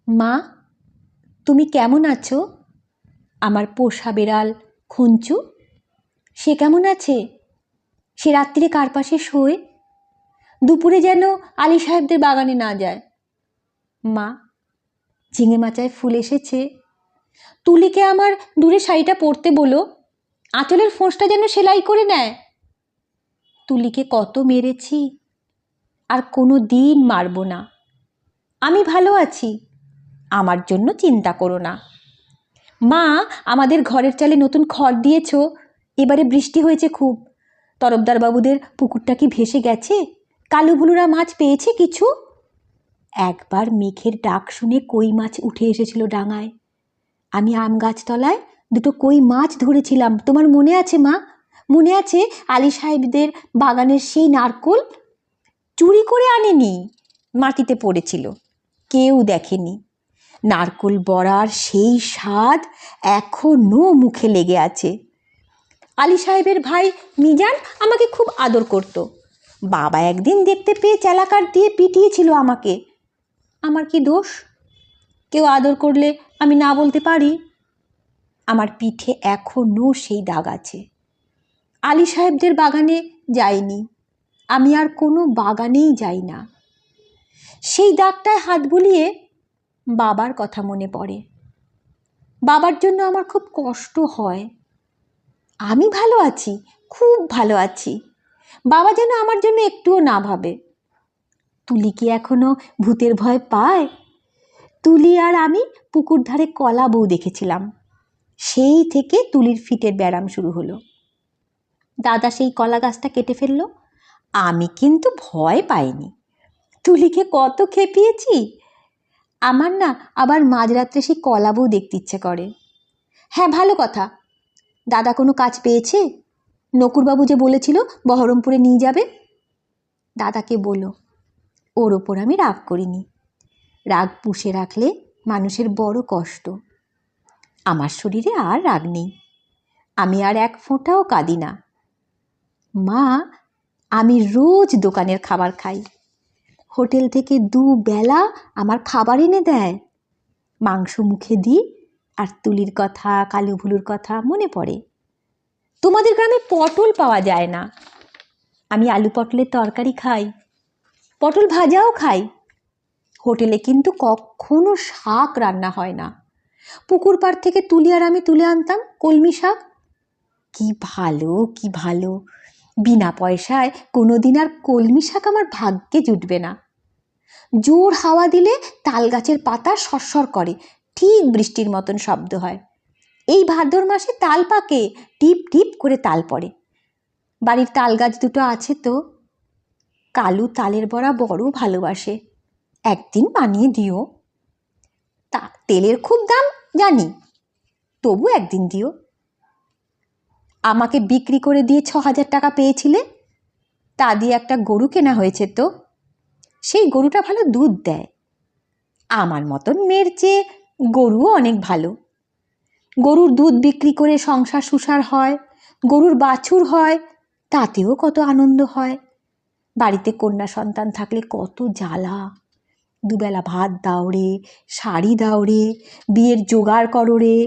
মা, তুমি কেমন আছো? আমার পোষা বেড়াল খুঞ্চু, সে কেমন আছে? সে রাত্রিরে কার পাশে শোয়? দুপুরে যেন আলী সাহেবদের বাগানে না যায়। মা, ঝিঙে মাচায় ফুল এসেছে। তুলিকে আমার দূরে শাড়িটা পরতে বলো, আঁচলের ফোঁসটা যেন সেলাই করে নেয়। তুলিকে কত মেরেছি, আর কোনো দিন মারব না। আমি ভালো আছি, আমার জন্য চিন্তা করো না। মা, আমাদের ঘরের চালে নতুন খড় দিয়েছ, এবারে বৃষ্টি হয়েছে খুব। তরফদার বাবুদের পুকুরটা কি ভেসে গেছে? কালু ভুলুরা মাছ পেয়েছে কিছু? একবার মেঘের ডাক শুনে কই মাছ উঠে এসেছিল ডাঙায়। আমি আম গাছতলায় দুটো কই মাছ ধরেছিলাম, তোমার মনে আছে মা? মনে আছে আলী সাহেবদের বাগানের সেই নারকোল? চুরি করে আনেনি, মাটিতে পড়েছিল, কেউ দেখেনি। নারকোল বড়ার সেই স্বাদ এখনো মুখে লেগে আছে। আলী সাহেবের ভাই মিজান আমাকে খুব আদর করত। বাবা একদিন দেখতে পেয়ে চেলাকার দিয়ে পিটিয়েছিল আমাকে। আমার কি দোষ? কেউ আদর করলে আমি না বলতে পারি? আমার পিঠে এখনো সেই দাগ আছে। আলী সাহেবদের বাগানে যাইনি, আমি আর কোনো বাগানেই যাই না। সেই দাগটায় হাত বুলিয়ে বাবার কথা মনে পড়ে। বাবার জন্য আমার খুব কষ্ট হয়। আমি ভালো আছি, খুব ভালো আছি। বাবা যেন আমার জন্য একটুও না ভাবে। তুলি কি এখনো ভূতের ভয় পায়? তুলি আর আমি পুকুর ধারে কলা বউ দেখেছিলাম। সেই থেকে তুলির ফিটের ব্যারাম শুরু হলো। দাদা সেই কলা গাছটা কেটে ফেললো, আমি কিন্তু ভয় পাইনি। তুলিকে কত খেপিয়েছি। আমার না আবার মাঝরাত্রে সেই কলা বউ দেখতে ইচ্ছে করে। হ্যাঁ, ভালো কথা, দাদা কোনো কাজ পেয়েছে? নকুরবাবু যে বলেছিল বহরমপুরে নিয়ে যাবে। দাদাকে বলো, ওর ওপর আমি রাগ করিনি। রাগ পুষে রাখলে মানুষের বড় কষ্ট। আমার শরীরে আর রাগ নেই, আমি আর এক ফোঁটাও কাঁদি না। মা, আমি রোজ দোকানের খাবার খাই। হোটেল থেকে দুবেলা আমার খাবার এনে দেয়। মাংস মুখে দিই আর তুলির কথা, কালু ভুলুর কথা মনে পড়ে। তোমাদের গ্রামে পটল পাওয়া যায় না, আমি আলু পটলের তরকারি খাই, পটল ভাজাও খাই। হোটেলে কিন্তু কখনো শাক রান্না হয় না। পুকুর পাড় থেকে তুলি আর আমি তুলে আনতাম কলমি শাক। কি ভালো, কি ভালো! বিনা পয়সায় কোনো দিন আর কলমি শাক আমার ভাগ্যে জুটবে না। জোর হাওয়া দিলে তাল গাছের পাতা সরসর করে, ঠিক বৃষ্টির মতন শব্দ হয়। এই ভাদ্র মাসে তাল পাকে, টিপ টিপ করে তাল পড়ে। বাড়ির তাল গাছ দুটো আছে তো। কালু তালের বড়া বড় ভালোবাসে, একদিন বানিয়ে দিও। তা তেলের খুব দাম জানি, তবু একদিন দিও। আমাকে বিক্রি করে দিয়ে 6,000 টাকা পেয়েছিলে, তা দিয়ে একটা গরু কেনা হয়েছে তো। সেই গরুটা ভালো দুধ দেয়। আমার মতন মেয়ের চেয়ে গরুও অনেক ভালো। গরুর দুধ বিক্রি করে সংসার সুসার হয়, গরুর বাছুর হয়, তাতেও কত আনন্দ হয়। বাড়িতে কন্যা সন্তান থাকলে কত জ্বালা। দুবেলা ভাত দাও রে, শাড়ি দাও রে, বিয়ের জোগাড় করো রে,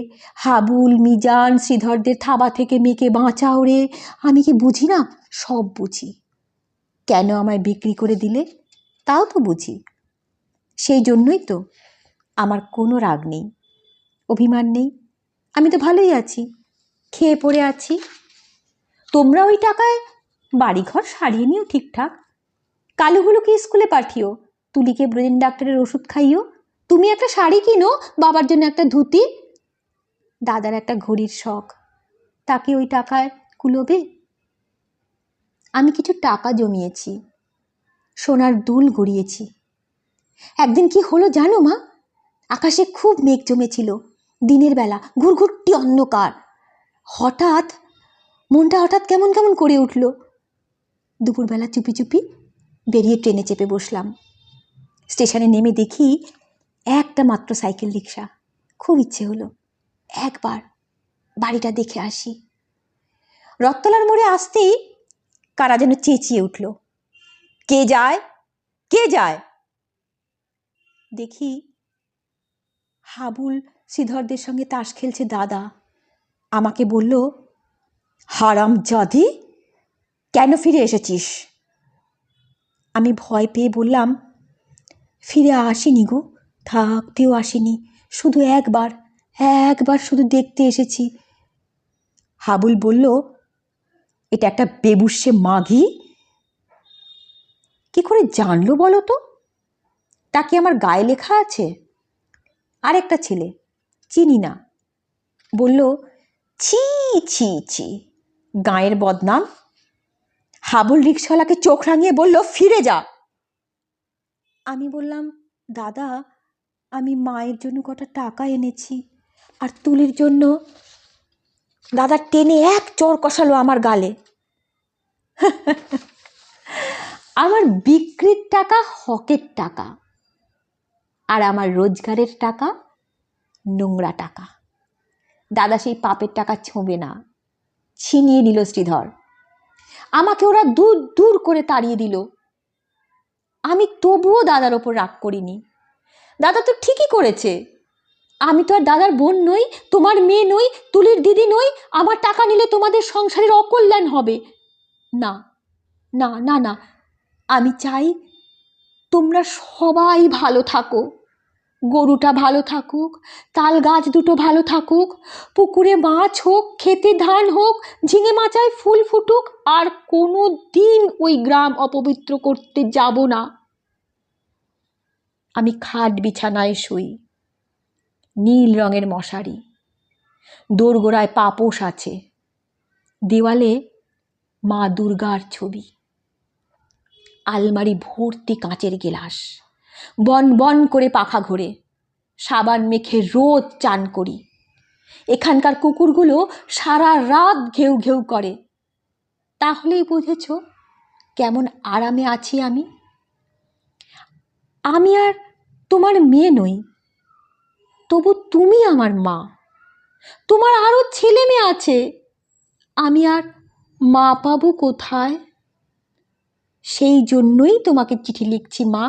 হাবুল মিজান শ্রীধরদের থাবা থেকে মেয়েকে বাঁচাও রে। আমি কি বুঝি না? সব বুঝি। কেন আমায় বিক্রি করে দিলে তাও তো বুঝি। সেই জন্যই তো আমার কোনো রাগ নেই, অভিমান নেই। আমি তো ভালোই আছি, খেয়ে পড়ে আছি। তোমরা ওই টাকায় বাড়িঘর সারিয়ে নিও ঠিকঠাক। কালুগুলোকে স্কুলে পাঠিও, তুলিকে ব্রেন ডাক্তারের ওষুধ খাইও। তুমি একটা শাড়ি কিনো, বাবার জন্য একটা ধুতি। দাদার একটা ঘড়ির শখ, তাকে ওই টাকায় কুলোবে? আমি কিছু টাকা জমিয়েছি, সোনার দুল গড়িয়েছি। একদিন কি হলো জানো মা? আকাশে খুব মেঘ জমেছিল, দিনের বেলা, ঘুরঘুরটি অন্ধকার। মনটা হঠাৎ কেমন কেমন করে উঠল। দুপুরবেলা চুপি চুপি বেরিয়ে ট্রেনে চেপে বসলাম। স্টেশনে নেমে দেখি একটা মাত্র সাইকেল রিক্সা। খুব ইচ্ছে হলো একবার বাড়িটা দেখে আসি। রথতলার মোড়ে আসতেই কারা যেন চেঁচিয়ে উঠল, কে যায়, কে যায়? দেখি হাবুল শ্রীধরদের সঙ্গে তাস খেলছে দাদা। আমাকে বলল, হারামজাদি, কেন ফিরে এসেছিস? আমি ভয় পেয়ে বললাম, ফিরে আসিনি গো, থাকতেও আসিনি, শুধু একবার শুধু দেখতে এসেছি। হাবুল বলল, এটা একটা বেবুসে মাগি। কি করে জানলো বলো তো? তা কি আমার গায়ে লেখা আছে? আরেকটা ছেলে, চিনি না, বলল, ছি ছি ছি, গায়ের বদনাম। হাবুল রিকশাওয়ালাকে চোখ রাঙিয়ে বলল, ফিরে যা। আমি বললাম, দাদা, আমি মায়ের জন্য কটা টাকা এনেছি, আর তুলির জন্য। দাদা টেনে এক চড় কষালো আমার গালে। আমার বিক্রির টাকা হকের টাকা, আর আমার রোজগারের টাকা নোংরা টাকা। দাদা সেই পাপের টাকা ছোঁবে না, ছিনিয়ে নিল শ্রীধর। আমাকে ওরা দূর দূর করে তাড়িয়ে দিল। আমি তবুও দাদার ওপর রাগ করিনি। দাদা তো ঠিকই করেছে। আমি তো আর দাদার বোন নই, তোমার মেয়ে নই, তুলির দিদি নই। আমার টাকা নিলে তোমাদের সংসারের অকল্যাণ হবে। না না না না, আমি চাই তোমরা সবাই ভালো থাকো। গরুটা ভালো থাকুক, তাল গাছ দুটো ভালো থাকুক, পুকুরে মাছ হোক, খেতে ধান হোক, ঝিঙে মাচায় ফুল ফুটুক, আর কোনো দিন ওই গ্রাম অপবিত্র করতে যাব না। আমি খাট বিছানায় শুই, নীল রঙের মশারি, দোরগোড়ায় পাপোশ আছে, দেওয়ালে মা দুর্গার ছবি, আলমারি ভর্তি কাঁচের গেলাস, বন বন করে পাখা ঘোরে, সাবান মেখে রোজ চান করি। এখানকার কুকুরগুলো সারা রাত ঘেউ ঘেউ করে। তাহলেই বুঝেছ কেমন আরামে আছি আমি। আমি আর তোমার মেয়ে নই, তবু তুমি আমার মা। তোমার আরো ছেলে মেয়ে আছে, আমি আর মা পাবো কোথায়? সেই জন্যই তোমাকে চিঠি লিখছি মা।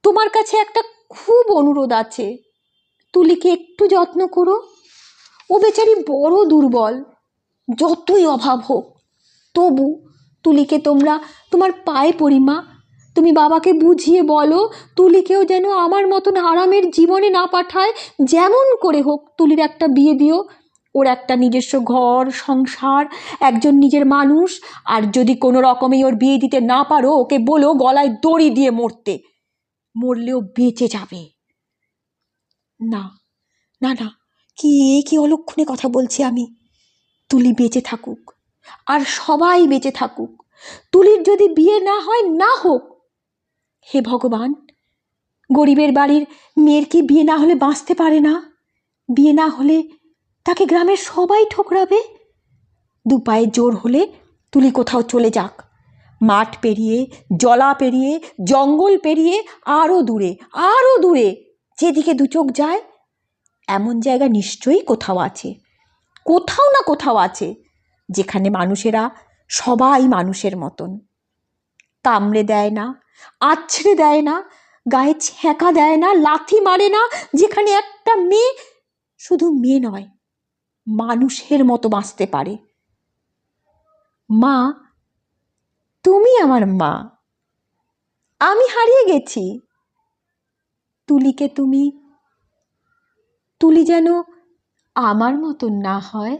তোমার কাছে একটা খুব অনুরোধ আছে, তুলিকে একটু যত্ন করো। ও বেচারি বড় দুর্বল, যতই অভাব হোক তবু তুলিকে তোমরা তোমার পায়ে পড়ি মা। তুমি বাবাকে বুঝিয়ে বলো, তুলিকেও যেন আমার মতন আরামের জীবনে না পাঠায়। যেমন করে হোক তুলির একটা বিয়ে দিও, ওর একটা নিজস্ব ঘর সংসার, একজন নিজের মানুষ। আর যদি কোনো রকমেই ওর বিয়ে দিতে না পারো, ওকে বলো গলায় দড়ি দিয়ে মরতে, মরলেও বেঁচে যাবে। না না না, কি অলক্ষণে কথা বলছি আমি। তুলি বেঁচে থাকুক, আর সবাই বেঁচে থাকুক। তুলির যদি বিয়ে না হয়, না হোক। হে ভগবান, গরিবের বাড়ির মেয়ের কি বিয়ে না হলে বাঁচতে পারে না? বিয়ে না হলে তাকে গ্রামের সবাই ঠোকরাবে। দু পায়ে জোর হলে তুলি কোথাও চলে যাক, মাঠ পেরিয়ে, জলা পেরিয়ে, জঙ্গল পেরিয়ে, আরও দূরে, যেদিকে দু চোখ যায়। এমন জায়গা নিশ্চয়ই কোথাও আছে, কোথাও না কোথাও আছে, যেখানে মানুষেরা সবাই মানুষের মতন, কামড়ে দেয় না, আছড়ে দেয় না, গায়ে ছ্যাঁকা দেয় না, লাথি মারে না, যেখানে একটা মেয়ে শুধু মেয়ে নয়, মানুষের মতো বাঁচতে পারে। মা, তুমি আমার মা। আমি হারিয়ে গেছি, তুলিকে তুমি, তুলি যেন আমার মতন না হয়।